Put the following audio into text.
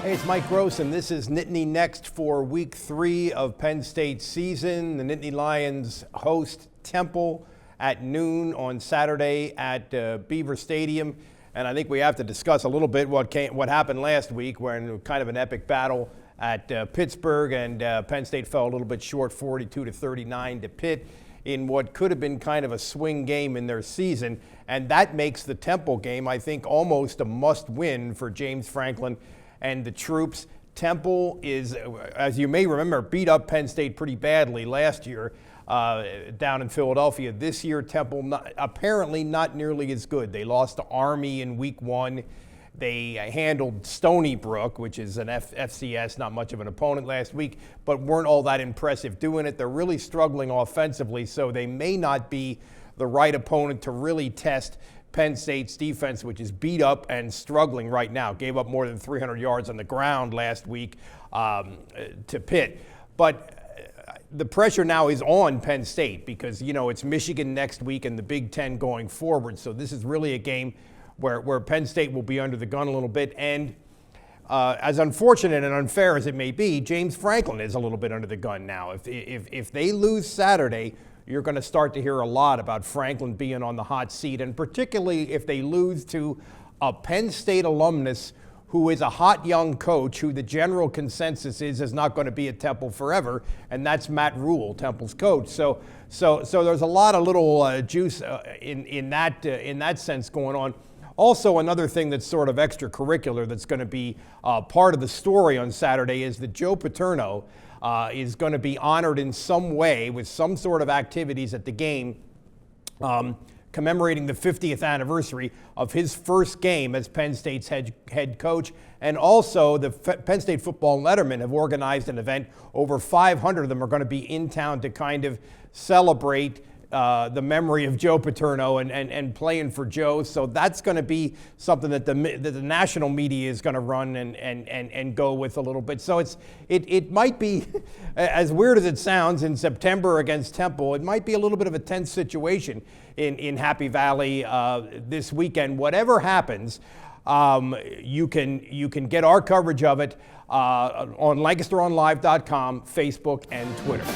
Hey, it's Mike Gross, and this is Nittany Next for week 3 of Penn State's season. The Nittany Lions host Temple at noon on Saturday at Beaver Stadium. And I think we have to discuss a little bit what happened last week, when kind of an epic battle at Pittsburgh, and Penn State fell a little bit short, 42-39 to Pitt, in what could have been kind of a swing game in their season. And that makes the Temple game, I think, almost a must-win for James Franklin and the troops. Temple is, as you may remember, beat up Penn State pretty badly last year down in Philadelphia. This year, Temple apparently not nearly as good. They lost to Army in week 1. They handled Stony Brook, which is an FCS, not much of an opponent last week, but weren't all that impressive doing it. They're really struggling offensively, so they may not be the right opponent to really test Penn State's defense, which is beat up and struggling right now. Gave up more than 300 yards on the ground last week to Pitt. But the pressure now is on Penn State because, you know, it's Michigan next week and the Big Ten going forward. So this is really a game where Penn State will be under the gun a little bit. And as unfortunate and unfair as it may be, James Franklin is a little bit under the gun now. If they lose Saturday, you're going to start to hear a lot about Franklin being on the hot seat, and particularly if they lose to a Penn State alumnus who is a hot young coach who the general consensus is not going to be at Temple forever, and that's Matt Rule, Temple's coach. So there's a lot of little juice in that sense going on. Also, another thing that's sort of extracurricular that's going to be part of the story on Saturday is that Joe Paterno is going to be honored in some way with some sort of activities at the game, commemorating the 50th anniversary of his first game as Penn State's head coach. And also, the Penn State football lettermen have organized an event. Over 500 of them are going to be in town to kind of celebrate the memory of Joe Paterno and playing for Joe. So that's going to be something that the national media is going to run and go with a little bit. So it might be, as weird as it sounds, in September against Temple, it might be a little bit of a tense situation in Happy Valley this weekend. Whatever happens, you can get our coverage of it on LancasterOnLive.com, Facebook, and Twitter.